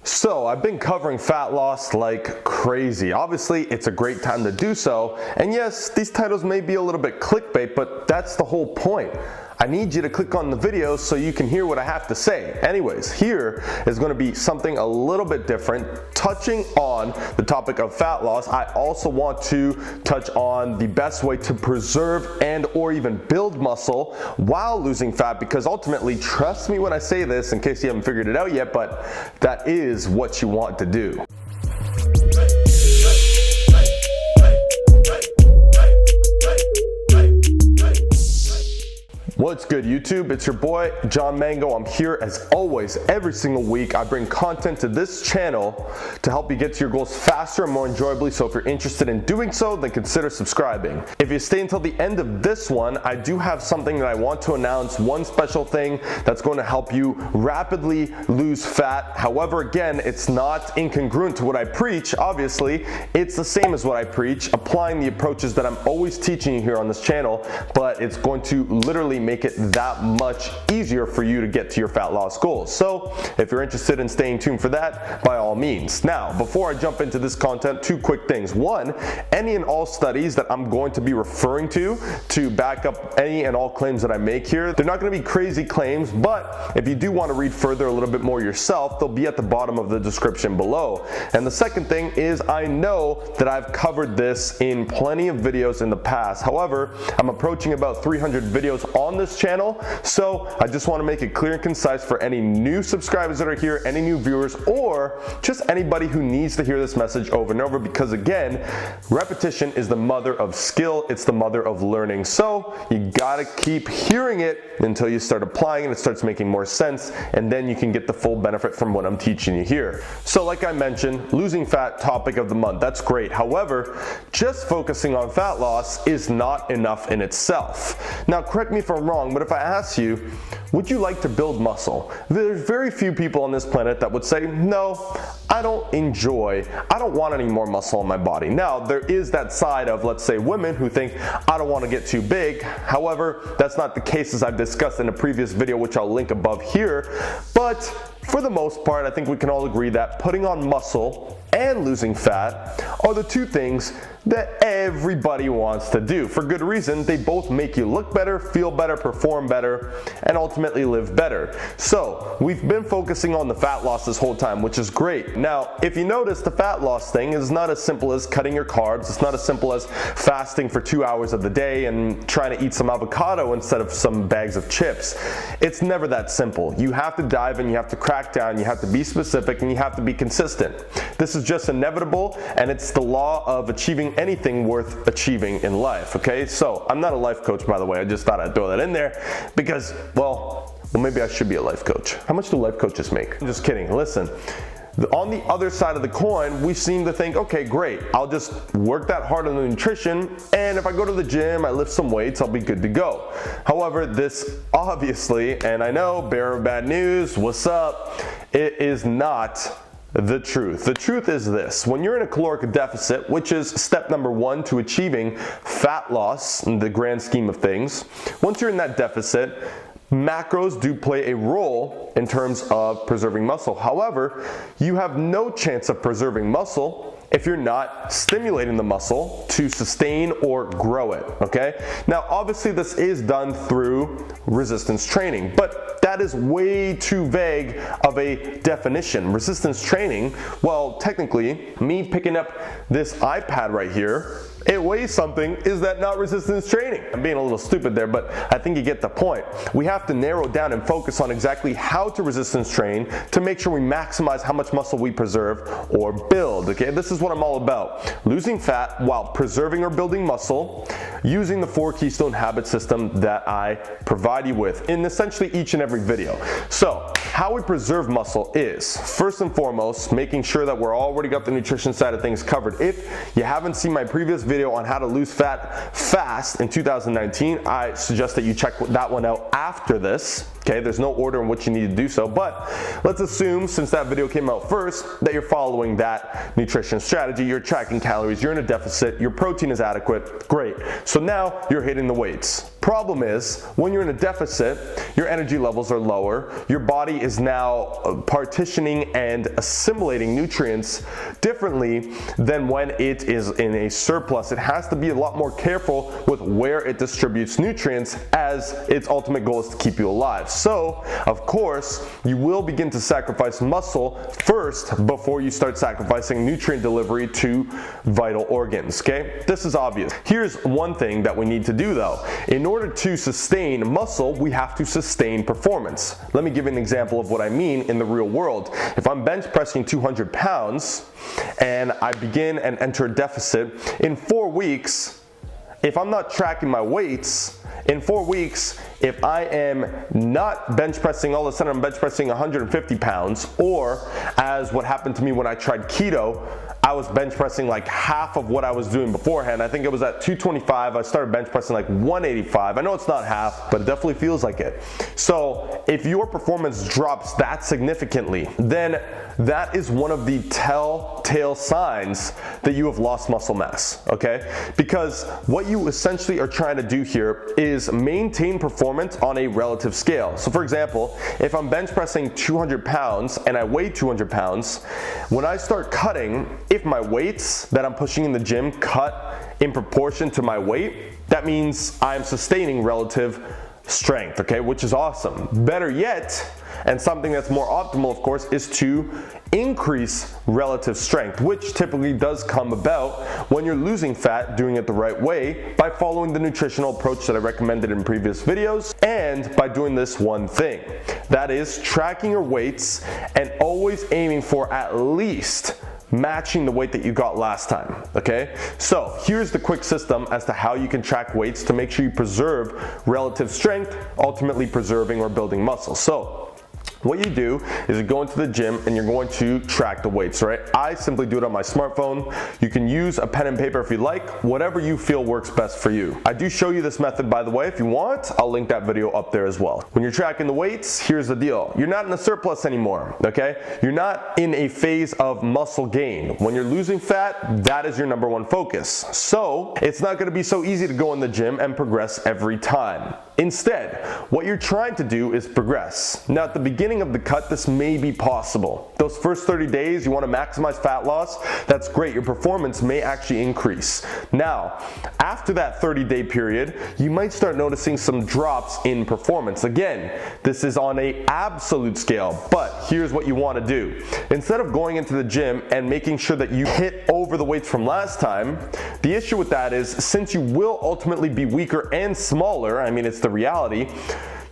So I've been covering fat loss like crazy. Obviously, it's a great time to do so. And yes, these titles may be a little bit clickbait, but that's the whole point. I need you to click on the video so you can hear what I have to say. Anyways, here is going to be something a little bit different, touching on the topic of fat loss. I also want to touch on the best way to preserve and or even build muscle while losing fat, because ultimately, trust me when I say this, in case you haven't figured it out yet, but that is what you want to do. What's good, YouTube? It's your boy John Mango. I'm here as always every single week. I bring content to this channel to help you get to your goals faster and more enjoyably. So if you're interested in doing so, then consider subscribing. If you stay until the end of this one, I do have something that I want to announce, one special thing that's going to help you rapidly lose fat. However, again, it's not incongruent to what I preach. Obviously, it's the same as what I preach, applying the approaches that I'm always teaching you here on this channel, but it's going to literally make it that much easier for you to get to your fat loss goals. So if you're interested in staying tuned for that, by all means. Now, before I jump into this content, two quick things. One, any and all studies that I'm going to be referring to back up any and all claims that I make here, they're not going to be crazy claims, but if you do want to read further a little bit more yourself, they'll be at the bottom of the description below. And the second thing is, I know that I've covered this in plenty of videos in the past. However, I'm approaching about 300 videos on this channel, so I just want to make it clear and concise for any new subscribers that are here, any new viewers, or just anybody who needs to hear this message over and over, because again, repetition is the mother of skill, it's the mother of learning. So you gotta keep hearing it until you start applying and it starts making more sense, and then you can get the full benefit from what I'm teaching you here. So like I mentioned, losing fat, topic of the month, that's great. However, just focusing on fat loss is not enough in itself. Now, correct me if I'm wrong, but if I ask you, would you like to build muscle? There's very few people on this planet that would say, no, I don't want any more muscle on my body. Now, there is that side of, let's say, women who think, I don't want to get too big. However, that's not the case, as I've discussed in a previous video, which I'll link above here. But for the most part, I think we can all agree that putting on muscle and losing fat are the two things that everybody wants to do. For good reason, they both make you look better, feel better, perform better, and ultimately live better. So we've been focusing on the fat loss this whole time, which is great. Now, if you notice, the fat loss thing is not as simple as cutting your carbs. It's not as simple as fasting for 2 hours of the day and trying to eat some avocado instead of some bags of chips. It's never that simple. You have to dive in, you have to crack down, you have to be specific, and you have to be consistent. This is just inevitable, and it's the law of achieving anything worth achieving in life, okay? So I'm not a life coach, by the way. I just thought I'd throw that in there because, well, maybe I should be a life coach. How much do life coaches make? I'm just kidding. Listen, on the other side of the coin, we seem to think, okay, great, I'll just work that hard on the nutrition, and if I go to the gym, I lift some weights, I'll be good to go. However, this obviously, and I know, bearer of bad news, what's up? It is not the truth. The truth is this: when you're in a caloric deficit, which is step number one to achieving fat loss in the grand scheme of things, once you're in that deficit, macros do play a role in terms of preserving muscle. However, you have no chance of preserving muscle if you're not stimulating the muscle to sustain or grow it, okay? Now, obviously this is done through resistance training, but that is way too vague of a definition. Resistance training, well, technically, me picking up this iPad right here, it weighs something. Is that not resistance training? I'm being a little stupid there, but I think you get the point. We have to narrow down and focus on exactly how to resistance train to make sure we maximize how much muscle we preserve or build, okay? This is what I'm all about. Losing fat while preserving or building muscle using the 4 keystone habit system that I provide you with in essentially each and every video. So how we preserve muscle is, first and foremost, making sure that we're already got the nutrition side of things covered. If you haven't seen my previous video on how to lose fat fast in 2019, I suggest that you check that one out after this. Okay, there's no order in which you need to do so, but let's assume, since that video came out first, that you're following that nutrition strategy, you're tracking calories, you're in a deficit, your protein is adequate, great. So now you're hitting the weights. Problem is, when you're in a deficit, your energy levels are lower, your body is now partitioning and assimilating nutrients differently than when it is in a surplus. It has to be a lot more careful with where it distributes nutrients, as its ultimate goal is to keep you alive. So, of course, you will begin to sacrifice muscle first before you start sacrificing nutrient delivery to vital organs, okay? This is obvious. Here's one thing that we need to do though. In order to sustain muscle, we have to sustain performance. Let me give you an example of what I mean in the real world. If I'm bench pressing 200 pounds and I begin and enter a deficit, in 4 weeks, if I'm not tracking my weights, in 4 weeks, if I am not bench pressing, all of a sudden I'm bench pressing 150 pounds, or as what happened to me when I tried keto, I was bench pressing like half of what I was doing beforehand. I think it was at 225, I started bench pressing like 185. I know it's not half, but it definitely feels like it. So if your performance drops that significantly, then that is one of the telltale signs that you have lost muscle mass, okay? Because what you essentially are trying to do here is maintain performance on a relative scale. So for example, if I'm bench pressing 200 pounds and I weigh 200 pounds, when I start cutting, if my weights that I'm pushing in the gym cut in proportion to my weight, that means I'm sustaining relative strength, okay, which is awesome. Better yet, and something that's more optimal, of course, is to increase relative strength, which typically does come about when you're losing fat, doing it the right way, by following the nutritional approach that I recommended in previous videos, and by doing this one thing. That is tracking your weights and always aiming for at least matching the weight that you got last time, okay? So here's the quick system as to how you can track weights to make sure you preserve relative strength, ultimately preserving or building muscle. So what you do is you go into the gym and you're going to track the weights, right? I simply do it on my smartphone. You can use a pen and paper if you like, whatever you feel works best for you. I do show you this method, by the way. If you want, I'll link that video up there as well. When you're tracking the weights, here's the deal. You're not in a surplus anymore, okay? You're not in a phase of muscle gain. When you're losing fat, that is your number one focus. So it's not gonna be so easy to go in the gym and progress every time. Instead, what you're trying to do is progress. Now, at the beginning of the cut, this may be possible. Those first 30 days, you want to maximize fat loss, that's great. Your performance may actually increase. Now, after that 30-day period, you might start noticing some drops in performance. Again, this is on an absolute scale, but here's what you want to do. Instead of going into the gym and making sure that you hit over the weights from last time, the issue with that is, since you will ultimately be weaker and smaller, I mean, it's the reality,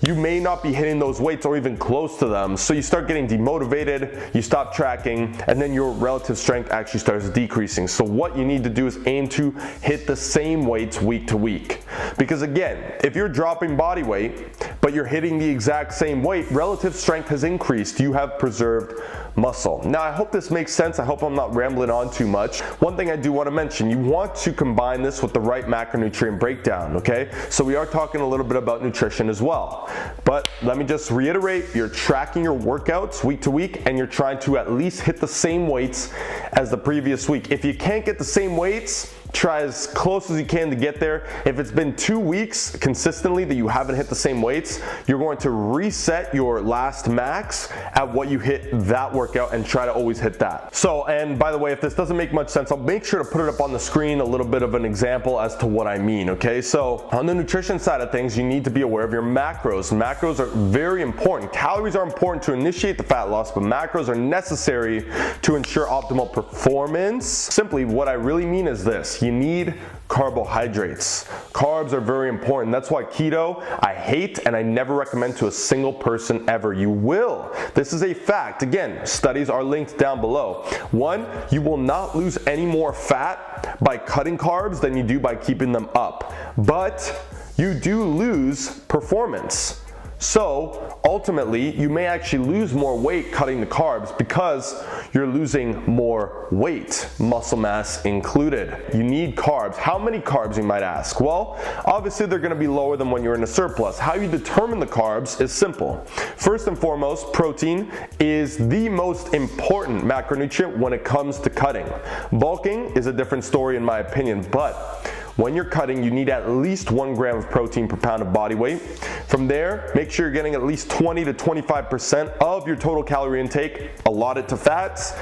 you may not be hitting those weights or even close to them. So you start getting demotivated, you stop tracking, and then your relative strength actually starts decreasing. So what you need to do is aim to hit the same weights week to week. Because again, if you're dropping body weight, but you're hitting the exact same weight, relative strength has increased. You have preserved muscle. Now, I hope this makes sense. I hope I'm not rambling on too much. One thing I do want to mention, you want to combine this with the right macronutrient breakdown, okay? So we are talking a little bit about nutrition as well. But let me just reiterate, you're tracking your workouts week to week and you're trying to at least hit the same weights as the previous week. If you can't get the same weights, try as close as you can to get there. If it's been 2 weeks consistently that you haven't hit the same weights, you're going to reset your last max at what you hit that workout and try to always hit that. So, and by the way, if this doesn't make much sense, I'll make sure to put it up on the screen, a little bit of an example as to what I mean, okay? So on the nutrition side of things, you need to be aware of your macros. Macros are very important. Calories are important to initiate the fat loss, but macros are necessary to ensure optimal performance. Simply, what I really mean is this: you need carbohydrates. Carbs are very important. That's why keto I hate and I never recommend to a single person ever. You will. This is a fact. Again, studies are linked down below. 1, you will not lose any more fat by cutting carbs than you do by keeping them up. But you do lose performance. So ultimately, you may actually lose more weight cutting the carbs because you're losing more weight, muscle mass included. You need carbs. How many carbs, you might ask? Well, obviously they're gonna be lower than when you're in a surplus. How you determine the carbs is simple. First and foremost, protein is the most important macronutrient when it comes to cutting. Bulking is a different story in my opinion, but when you're cutting, you need at least 1 gram of protein per pound of body weight. From there, make sure you're getting at least 20 to 25% of your total calorie intake allotted to fats,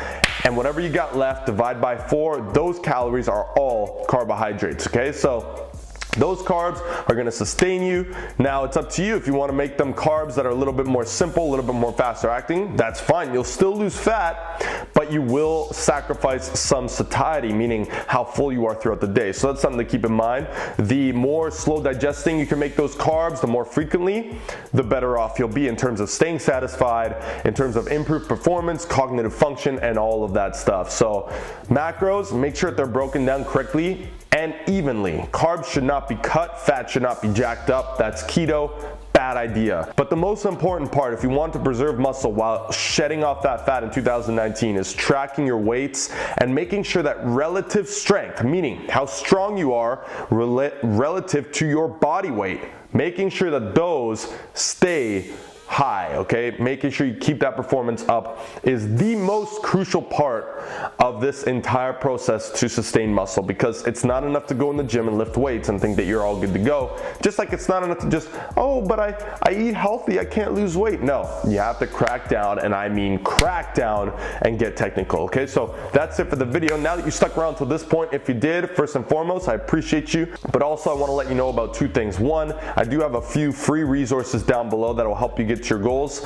and whatever you got left, divide by 4. Those calories are all carbohydrates, okay? So those carbs are gonna sustain you. Now it's up to you if you wanna make them carbs that are a little bit more simple, a little bit more faster acting, that's fine. You'll still lose fat, but you will sacrifice some satiety, meaning how full you are throughout the day. So that's something to keep in mind. The more slow digesting you can make those carbs, the more frequently, the better off you'll be in terms of staying satisfied, in terms of improved performance, cognitive function, and all of that stuff. So macros, make sure that they're broken down correctly and evenly. Carbs should not be cut, fat should not be jacked up. That's keto. Bad idea. But the most important part, if you want to preserve muscle while shedding off that fat in 2019, is tracking your weights and making sure that relative strength, meaning how strong you are relative to your body weight, making sure that those stay high, okay? Making sure you keep that performance up is the most crucial part of this entire process to sustain muscle, because it's not enough to go in the gym and lift weights and think that you're all good to go. Just like it's not enough to just, oh, but I eat healthy, I can't lose weight. No, you have to crack down, and I mean crack down and get technical, okay? So that's it for the video. Now that you stuck around till this point, if you did, first and foremost, I appreciate you. But also I wanna let you know about 2 things. One, I do have a few free resources down below that will help you get to your goals.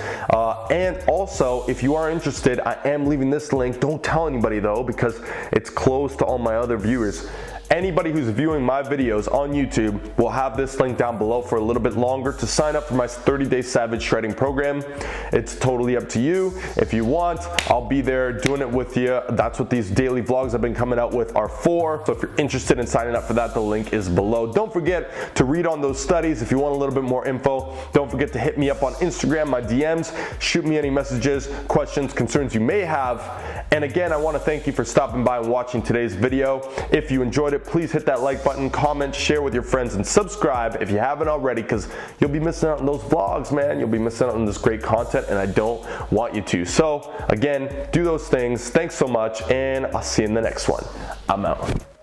And also, if you are interested, I am leaving this link. Don't tell anybody though, because it's closed to all my other viewers. Anybody who's viewing my videos on YouTube will have this link down below for a little bit longer to sign up for my 30-day Savage Shredding program. It's totally up to you. If you want, I'll be there doing it with you. That's what these daily vlogs I've been coming out with are for. So if you're interested in signing up for that, the link is below. Don't forget to read on those studies. If you want a little bit more info, don't forget to hit me up on Instagram, my DMs, shoot me any messages, questions, concerns you may have. And again, I want to thank you for stopping by and watching today's video. If you enjoyed it, please hit that like button, comment, share with your friends, and subscribe if you haven't already, because you'll be missing out on those vlogs, man. You'll be missing out on this great content, and I don't want you to. So again, do those things. Thanks so much, and I'll see you in the next one. I'm out.